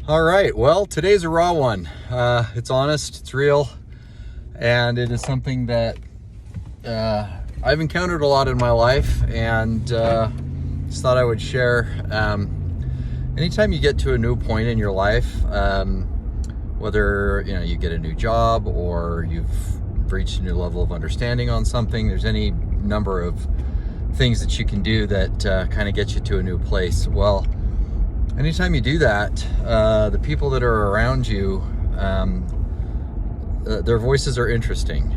All right, well, today's a raw one. It's honest, it's real, and it is something that I've encountered a lot in my life, and just thought I would share. Anytime you get to a new point in your life, whether you get a new job or you've reached a new level of understanding on something, there's any number of things that you can do that kind of get you to a new place. Well, anytime you do that, the people that are around you, their voices are interesting.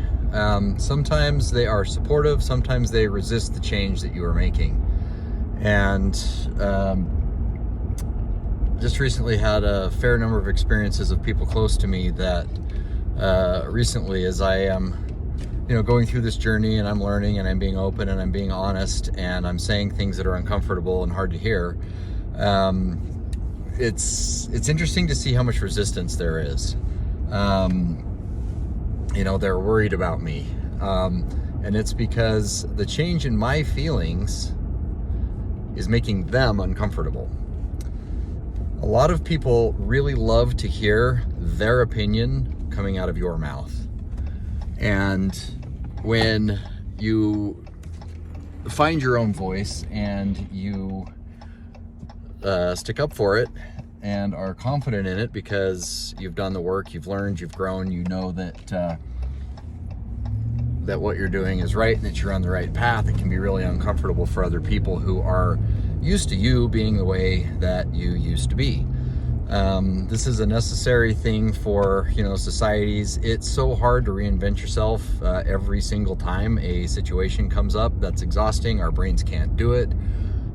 Sometimes they are supportive, sometimes they resist the change that you are making. And just recently had a fair number of experiences of people close to me that recently, as I am going through this journey, and I'm learning, and I'm being open, and I'm being honest, and I'm saying things that are uncomfortable and hard to hear, it's interesting to see how much resistance there is. They're worried about me, and it's because the change in my feelings is making them uncomfortable. A lot of people really love to hear their opinion coming out of your mouth, and when you find your own voice and you stick up for it and are confident in it because you've done the work, you've learned, you've grown, you know that what you're doing is right and that you're on the right path, it can be really uncomfortable for other people who are used to you being the way that you used to be. This is a necessary thing for societies. It's so hard to reinvent yourself every single time a situation comes up. That's exhausting. Our brains can't do it.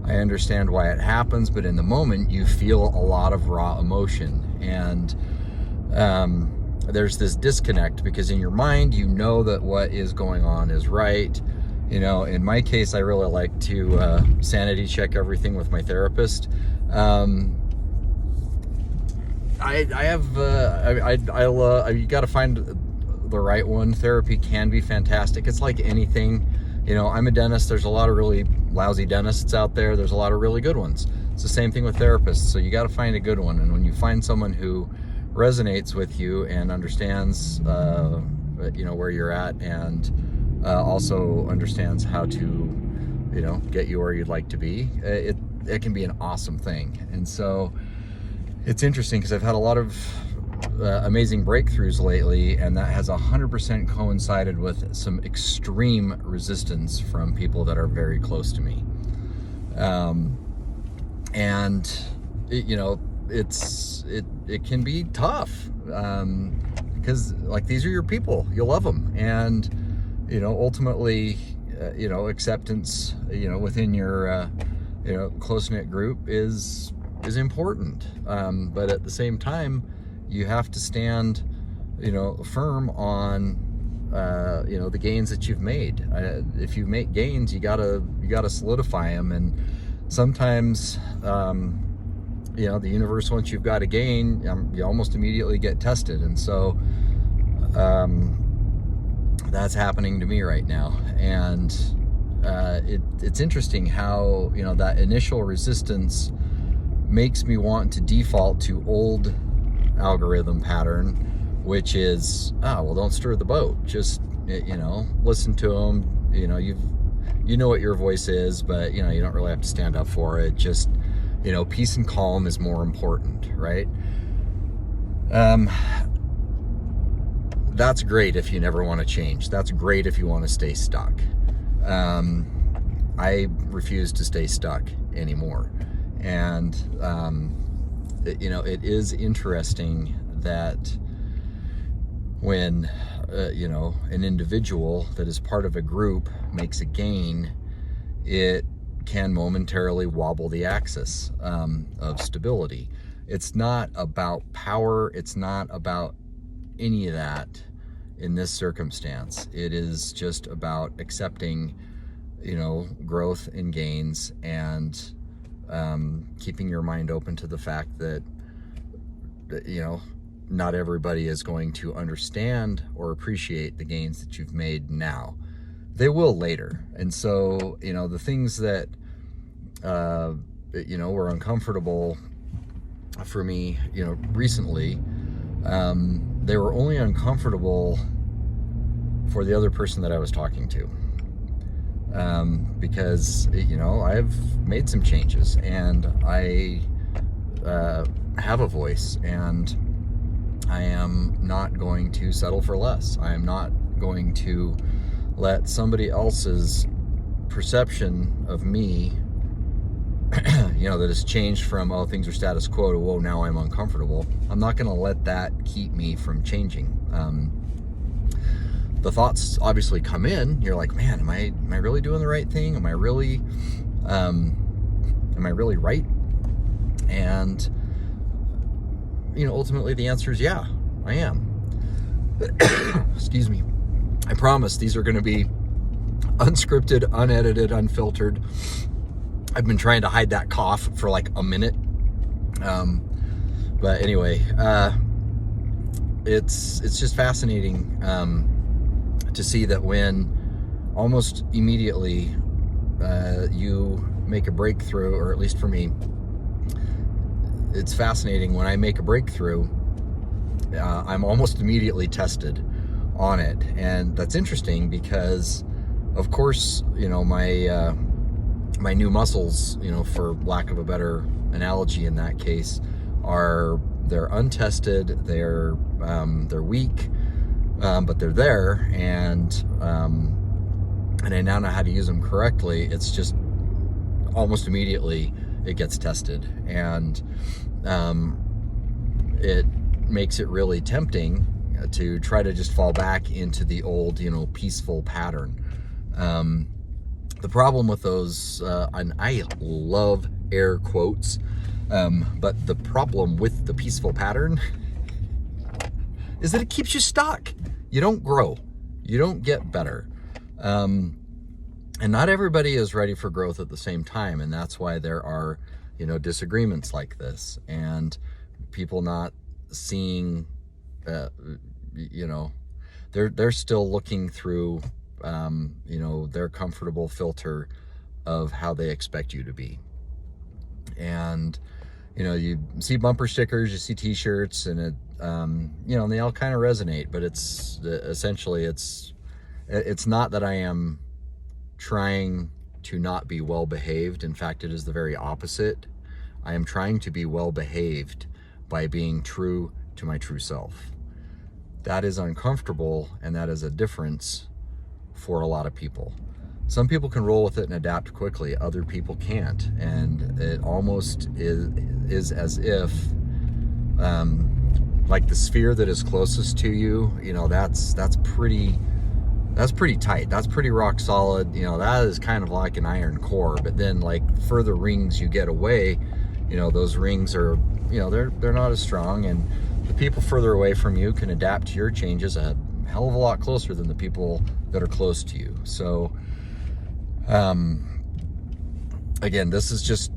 I understand why it happens, but in the moment you feel a lot of raw emotion, and there's this disconnect because in your mind you know that what is going on is right. In my case, I really like to sanity check everything with my therapist. You got to find the right one. Therapy can be fantastic. It's like anything. I'm a dentist. There's a lot of really lousy dentists out there. There's a lot of really good ones. It's the same thing with therapists. So you got to find a good one. And when you find someone who resonates with you and understands, where you're at, and also understands how to, get you where you'd like to be, it can be an awesome thing. And so it's interesting because I've had a lot of amazing breakthroughs lately, and that has 100% coincided with some extreme resistance from people that are very close to me. It can be tough because these are your people. You love them, and ultimately acceptance within your close-knit group is important, but at the same time you have to stand firm on the gains that you've made. If you make gains, you gotta solidify them, and sometimes the universe, once you've got a gain, you almost immediately get tested. And so that's happening to me right now, and it's interesting how that initial resistance makes me want to default to old algorithm pattern, which is, don't stir the boat, just listen to them. You know what your voice is, but you don't really have to stand up for it. Just peace and calm is more important, right? That's great if you never want to change. That's great if you want to stay stuck. I refuse to stay stuck anymore. And it is interesting that when an individual that is part of a group makes a gain, it can momentarily wobble the axis of stability. It's not about power. It's not about any of that in this circumstance. It is just about accepting growth and gains, and keeping your mind open to the fact that not everybody is going to understand or appreciate the gains that you've made now. They will later. And so the things that were uncomfortable for me, recently, they were only uncomfortable for the other person that I was talking to. Because, I've made some changes, and I have a voice, and I am not going to settle for less. I am not going to let somebody else's perception of me, that has changed from, oh, things are status quo to, whoa, now I'm uncomfortable. I'm not going to let that keep me from changing. The thoughts obviously come in. You're like, man, am I really doing the right thing? Am I really right? And ultimately the answer is yeah, I am. Excuse me. I promise these are going to be unscripted, unedited, unfiltered. I've been trying to hide that cough for like a minute. But anyway, it's just fascinating to see that when almost immediately you make a breakthrough, or at least for me, it's fascinating when I make a breakthrough, I'm almost immediately tested on it. And that's interesting because, of course, my new muscles, for lack of a better analogy in that case, they're untested, they're weak, but they're there, and I now know how to use them correctly. It's just almost immediately it gets tested, and it makes it really tempting to try to just fall back into the old, peaceful pattern. The problem with those, and I love air quotes, but the problem with the peaceful pattern is that it keeps you stuck. You don't grow. You don't get better. And not everybody is ready for growth at the same time. And that's why there are, disagreements like this, and people not seeing, they're still looking through, their comfortable filter of how they expect you to be. And, you see bumper stickers, you see t-shirts, and and they all kind of resonate, but it's essentially, it's not that I am trying to not be well behaved. In fact, it is the very opposite. I am trying to be well behaved by being true to my true self. That is uncomfortable, and that is a difference for a lot of people. Some people can roll with it and adapt quickly, other people can't. And it almost is as if, like the sphere that is closest to you, that's pretty tight. That's pretty rock solid. That is kind of like an iron core. But then, like, further rings you get away, those rings are, they're not as strong. And the people further away from you can adapt to your changes a hell of a lot closer than the people that are close to you. So, again, this is just,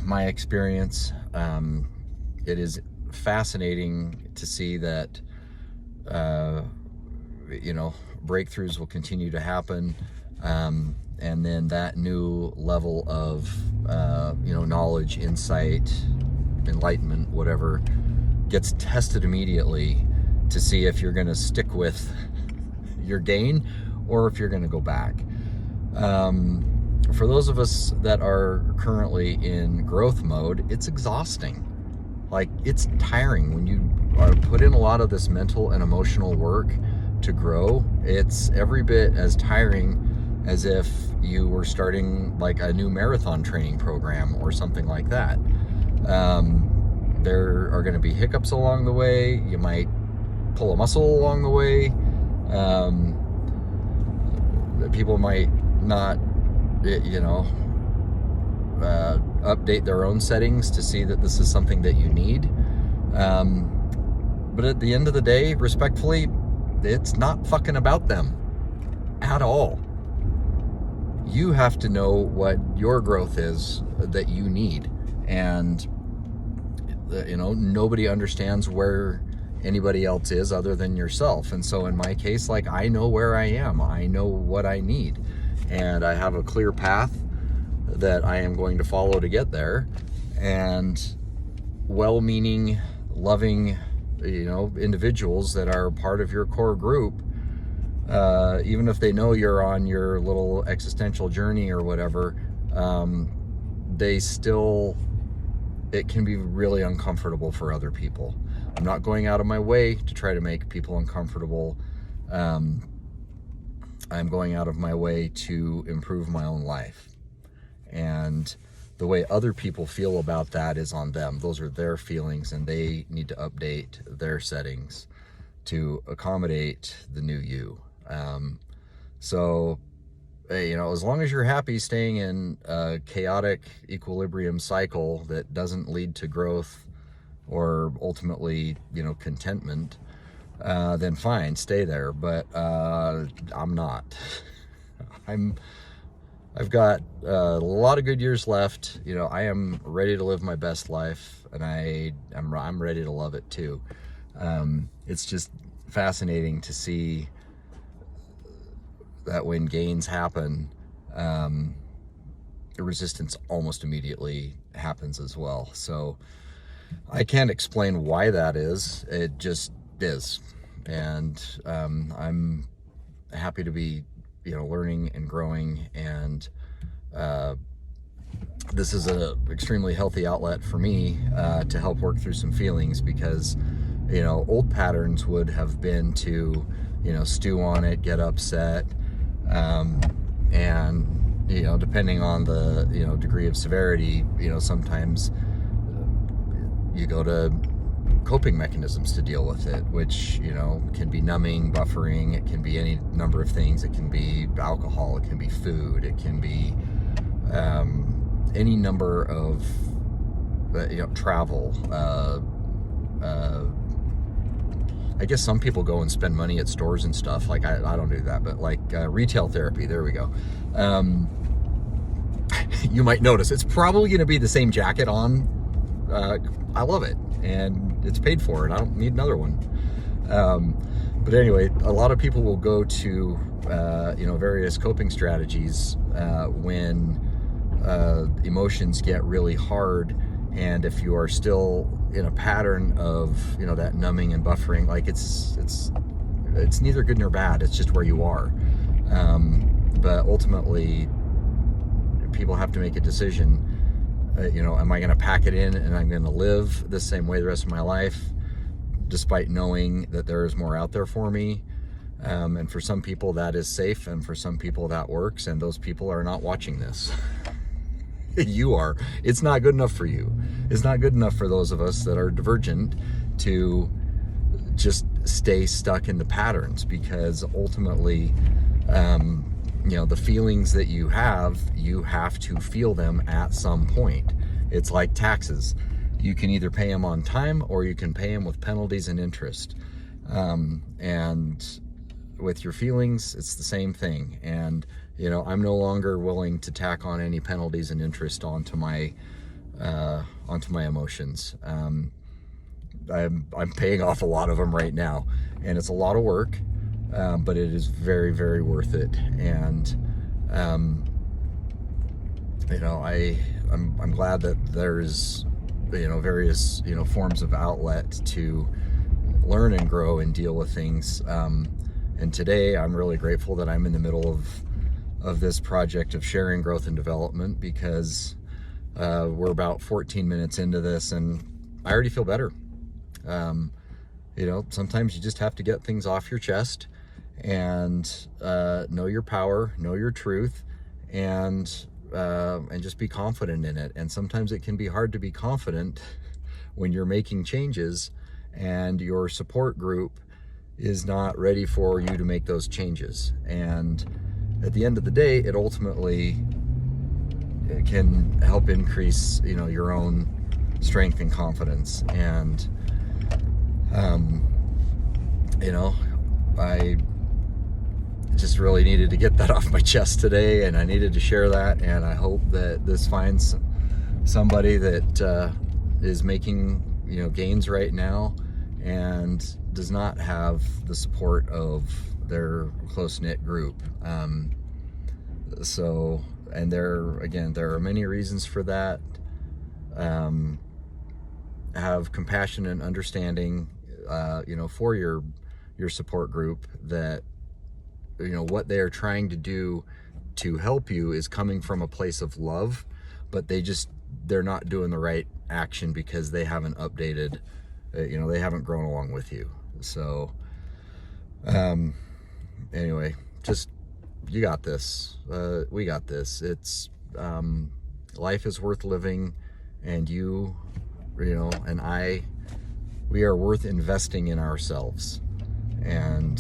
my experience. It is fascinating to see that, breakthroughs will continue to happen. And then that new level of, knowledge, insight, enlightenment, whatever, gets tested immediately to see if you're going to stick with your gain or if you're going to go back. For those of us that are currently in growth mode, it's exhausting. Like, it's tiring when you are put in a lot of this mental and emotional work to grow. It's every bit as tiring as if you were starting like a new marathon training program or something like that. There are going to be hiccups along the way. You might pull a muscle along the way. People might not, update their own settings to see that this is something that you need. But at the end of the day, respectfully, it's not fucking about them at all. You have to know what your growth is that you need. And, nobody understands where anybody else is other than yourself. And so in my case, like, I know where I am. I know what I need. And I have a clear path that I am going to follow to get there. And well-meaning, loving, individuals that are part of your core group, even if they know you're on your little existential journey or whatever, it can be really uncomfortable for other people. I'm not going out of my way to try to make people uncomfortable. I'm going out of my way to improve my own life. And the way other people feel about that is on them. Those are their feelings, and they need to update their settings to accommodate the new you. So, as long as you're happy staying in a chaotic equilibrium cycle that doesn't lead to growth or ultimately, contentment, then fine, stay there. But I'm not. I've got a lot of good years left. I am ready to live my best life, and I'm ready to love it too. It's just fascinating to see that when gains happen, the resistance almost immediately happens as well. So I can't explain why that is. It just is. And I'm happy to be, learning and growing. And this is an extremely healthy outlet for me to help work through some feelings, because, old patterns would have been to, stew on it, get upset, and depending on the degree of severity, sometimes you go to coping mechanisms to deal with it, which can be numbing, buffering, it can be any number of things. It can be alcohol, it can be food, it can be any number of travel. I guess some people go and spend money at stores and stuff. Like I don't do that, but like retail therapy, there we go. You might notice it's probably going to be the same jacket on. I love it, and it's paid for, and I don't need another one. But anyway, a lot of people will go to various coping strategies when emotions get really hard. And if you are still in a pattern of that numbing and buffering, like it's neither good nor bad, it's just where you are. But ultimately people have to make a decision. Am I going to pack it in and I'm going to live the same way the rest of my life, despite knowing that there is more out there for me? And for some people that is safe, and for some people that works, and those people are not watching this. You are. It's not good enough for you. It's not good enough for those of us that are divergent to just stay stuck in the patterns, because ultimately, the feelings that you have to feel them at some point. It's like taxes. You can either pay them on time, or you can pay them with penalties and interest. And with your feelings, it's the same thing. And I'm no longer willing to tack on any penalties and interest onto my emotions. I'm paying off a lot of them right now, and it's a lot of work, but it is very, very worth it. And I'm glad that there's various forms of outlet to learn and grow and deal with things. And today I'm really grateful that I'm in the middle of this project of sharing growth and development, because we're about 14 minutes into this and I already feel better. Sometimes you just have to get things off your chest and know your power, know your truth, and just be confident in it. And sometimes it can be hard to be confident when you're making changes and your support group is not ready for you to make those changes. And at the end of the day, it ultimately can help increase, your own strength and confidence. And, I just really needed to get that off my chest today, and I needed to share that. And I hope that this finds somebody that is making, gains right now and does not have the support of their close-knit group. And there are many reasons for that. have compassion and understanding, for your support group, that, what they are trying to do to help you is coming from a place of love, but they're not doing the right action because they haven't updated, they haven't grown along with you. So, anyway, just, you got this. We got this. It's, life is worth living, and and we are worth investing in ourselves. And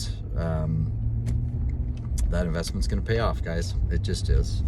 that investment's going to pay off, guys. It just is.